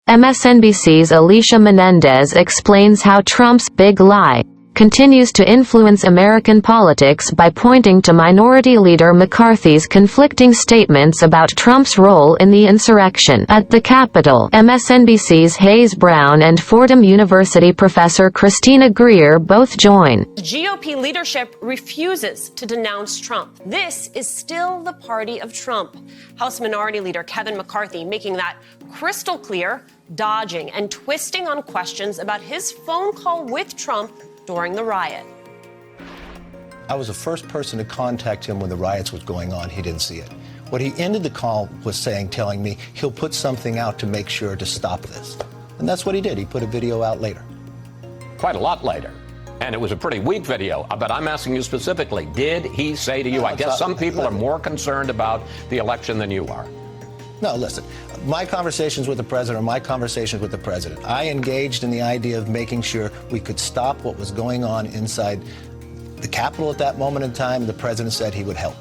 MSNBC's Alicia Menendez explains how Trump's big lie continues to influence American politics by pointing to Minority Leader McCarthy's conflicting statements about Trump's role in the insurrection at the Capitol. MSNBC's Hayes Brown and Fordham University professor Christina Greer both join. GOP leadership refuses to denounce Trump. This is still the party of Trump. House Minority Leader Kevin McCarthy making that crystal clear, dodging and twisting on questions about his phone call with Trump during the riot. I was the first person to contact him when the riots was going on. He didn't see it. What he ended the call was telling me he'll put something out to make sure to stop this. And that's what he did. He put a video out later. Quite a lot later. And it was a pretty weak video. But I'm asking you specifically, did he say to you, I guess some people are more concerned about the election than you are? No, listen, my conversations with the president are my conversations with the president. I engaged in the idea of making sure we could stop what was going on inside the Capitol at that moment in time, and the president said he would help.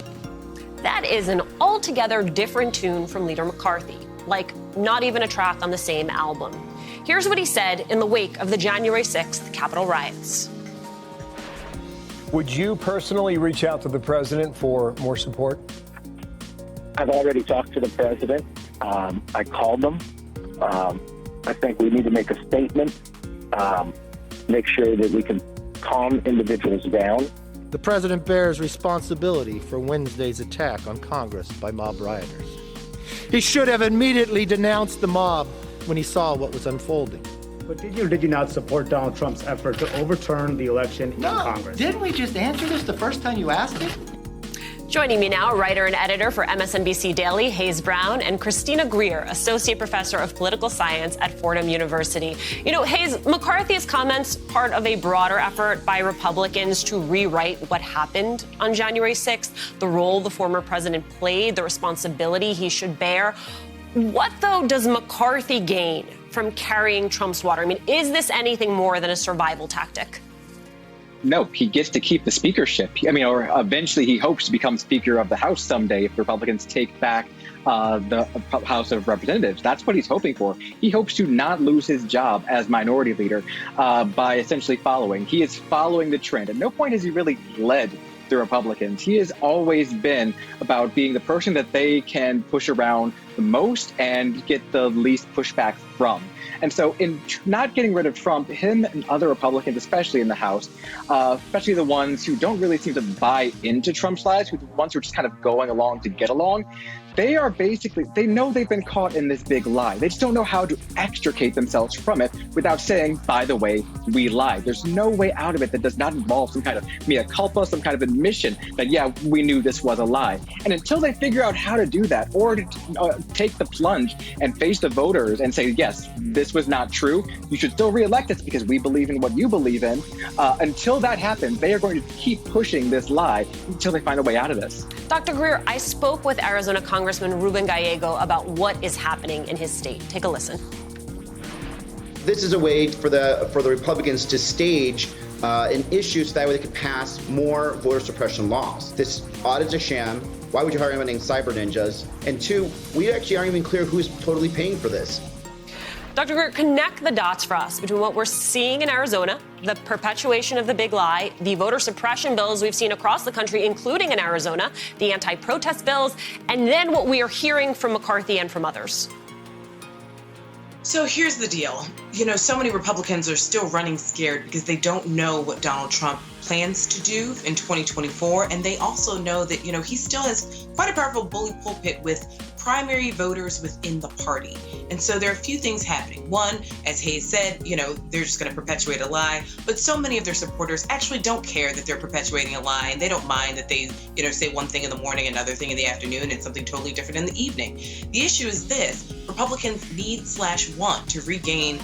That is an altogether different tune from Leader McCarthy, like not even a track on the same album. Here's what he said in the wake of the January 6th Capitol riots. Would you personally reach out to the president for more support? I've already talked to the president. I called him. I think we need to make a statement, make sure that we can calm individuals down. The president bears responsibility for Wednesday's attack on Congress by mob rioters. He should have immediately denounced the mob when he saw what was unfolding. But did you or did you not support Donald Trump's effort to overturn the election in Congress? Didn't we just answer this the first time you asked it? Joining me now, writer and editor for MSNBC Daily, Hayes Brown, and Christina Greer, associate professor of political science at Fordham University. You know, Hayes, McCarthy's comments part of a broader effort by Republicans to rewrite what happened on January 6th, the role the former president played, the responsibility he should bear. What, though, does McCarthy gain from carrying Trump's water? I mean, is this anything more than a survival tactic? No, he gets to keep the speakership. I mean, or eventually he hopes to become Speaker of the House someday if Republicans take back the House of Representatives. That's what he's hoping for. He hopes to not lose his job as minority leader by essentially following. He is following the trend. At no point has he really led the Republicans. He has always been about being the person that they can push around the most and get the least pushback from. And so in not getting rid of Trump, him and other Republicans, especially in the House, especially the ones who don't really seem to buy into Trump's lies, the ones who are just kind of going along to get along, they are basically, they know they've been caught in this big lie. They just don't know how to extricate themselves from it without saying, by the way, we lied. There's no way out of it that does not involve some kind of mea culpa, some kind of admission that, yeah, we knew this was a lie. And until they figure out how to do that, or to take the plunge and face the voters and say, yes, this was not true, you should still reelect us because we believe in what you believe in. Until that happens, they are going to keep pushing this lie until they find a way out of this. Dr. Greer, I spoke with Arizona Congressman Ruben Gallego about what is happening in his state. Take a listen. This is a way for the Republicans to stage an issue so that way they could pass more voter suppression laws. This audit's a sham. Why would you hire anyone named cyber ninjas? And two, we actually aren't even clear who's totally paying for this. Dr. Greer, connect the dots for us between what we're seeing in Arizona, the perpetuation of the big lie, the voter suppression bills we've seen across the country, including in Arizona, the anti-protest bills, and then what we are hearing from McCarthy and from others. So here's the deal. You know, so many Republicans are still running scared because they don't know what Donald Trump plans to do in 2024. And they also know that, you know, he still has quite a powerful bully pulpit with primary voters within the party. And so there are a few things happening. One, as Hayes said, you know, they're just going to perpetuate a lie. But so many of their supporters actually don't care that they're perpetuating a lie. And they don't mind that they, you know, say one thing in the morning, another thing in the afternoon, and something totally different in the evening. The issue is this. Republicans need/want to regain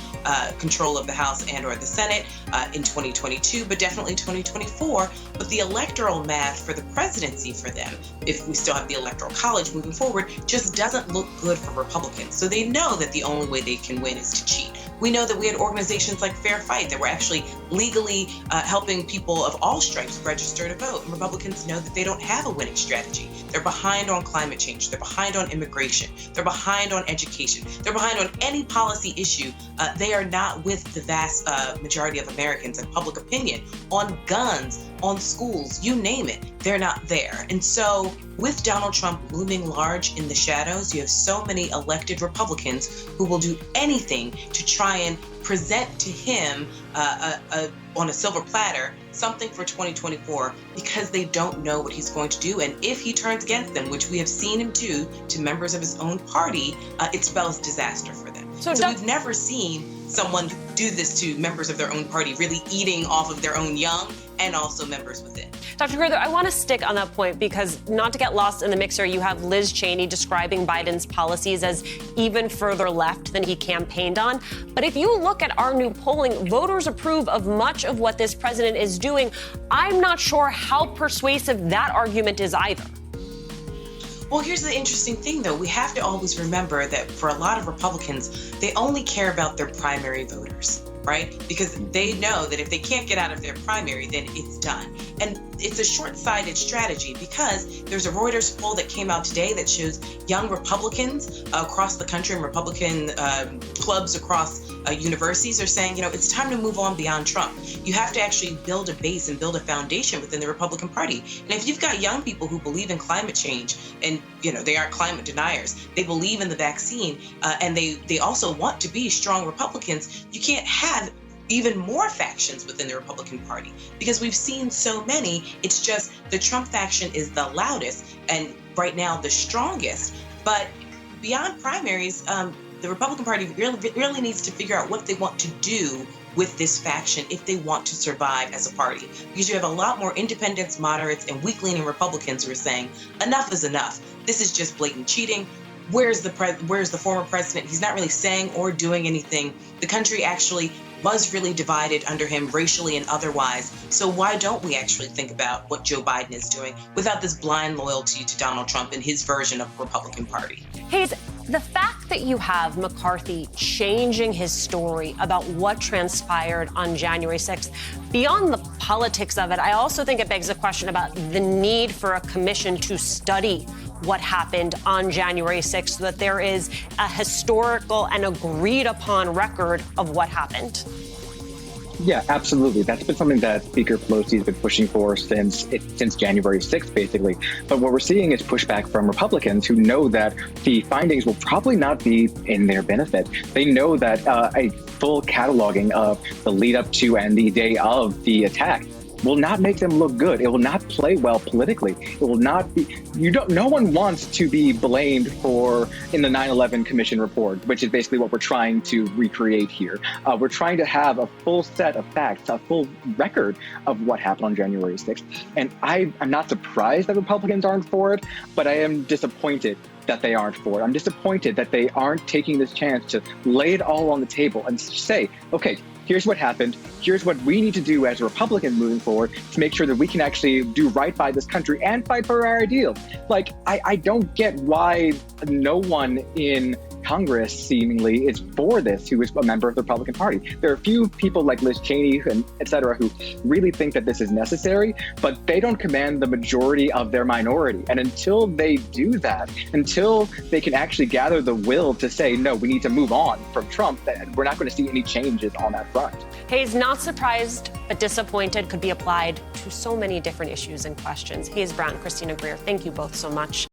control of the House and or the Senate in 2022, but definitely 2024. But the electoral math for the presidency for them, if we still have the Electoral College moving forward, just doesn't look good for Republicans. So they know that the only way they can win is to cheat. We know that we had organizations like Fair Fight that were actually legally helping people of all stripes register to vote. And Republicans know that they don't have a winning strategy. They're behind on climate change. They're behind on immigration. They're behind on education. They're behind on any policy issue. They are not with the vast majority of Americans and public opinion on guns, on schools, you name it. They're not there. And so with Donald Trump looming large in the shadows, you have so many elected Republicans who will do anything to try and present to him on a silver platter something for 2024 because they don't know what he's going to do. And if he turns against them, which we have seen him do to members of his own party, it spells disaster for them. So we've never seen someone do this to members of their own party, really eating off of their own young and also members within. Dr. Greer, I want to stick on that point because not to get lost in the mixer, you have Liz Cheney describing Biden's policies as even further left than he campaigned on. But if you look at our new polling, voters approve of much of what this president is doing. I'm not sure how persuasive that argument is either. Well, here's the interesting thing, though. We have to always remember that for a lot of Republicans, they only care about their primary voters, right? Because they know that if they can't get out of their primary, then it's done. And it's a short-sighted strategy because there's a Reuters poll that came out today that shows young Republicans across the country and Republican clubs across universities are saying, it's time to move on beyond Trump. You have to actually build a base and build a foundation within the Republican Party. And if you've got young people who believe in climate change and, they aren't climate deniers, they believe in the vaccine, and they also want to be strong Republicans, you can't have even more factions within the Republican Party because we've seen so many. It's just the Trump faction is the loudest and right now the strongest. But beyond primaries, the Republican Party really needs to figure out what they want to do with this faction if they want to survive as a party. Because you have a lot more independents, moderates, and weak-leaning Republicans who are saying, enough is enough. This is just blatant cheating. Where's the former president? He's not really saying or doing anything. The country actually was really divided under him racially and otherwise. So why don't we actually think about what Joe Biden is doing without this blind loyalty to Donald Trump and his version of the Republican Party? Hayes, the fact that you have McCarthy changing his story about what transpired on January 6th, beyond the politics of it, I also think it begs a question about the need for a commission to study what happened on January 6th, so that there is a historical and agreed upon record of what happened. Yeah, absolutely. That's been something that Speaker Pelosi has been pushing for since January 6th, basically. But what we're seeing is pushback from Republicans who know that the findings will probably not be in their benefit. They know that a full cataloging of the lead up to and the day of the attack will not make them look good. It will not play well politically. It will not be, no one wants to be blamed in the 9/11 Commission report, which is basically what we're trying to recreate here. We're trying to have a full set of facts, a full record of what happened on January 6th. And I'm not surprised that Republicans aren't for it, but I am disappointed that they aren't for it. I'm disappointed that they aren't taking this chance to lay it all on the table and say, okay, here's what happened. Here's what we need to do as Republicans moving forward to make sure that we can actually do right by this country and fight for our ideals. Like, I don't get why no one in Congress seemingly is for this who is a member of the Republican Party. There are a few people like Liz Cheney and et cetera who really think that this is necessary, but they don't command the majority of their minority. And until they do that, until they can actually gather the will to say, no, we need to move on from Trump, we're not going to see any changes on that front. Hayes, not surprised, but disappointed could be applied to so many different issues and questions. Hayes Brown, Christina Greer, thank you both so much.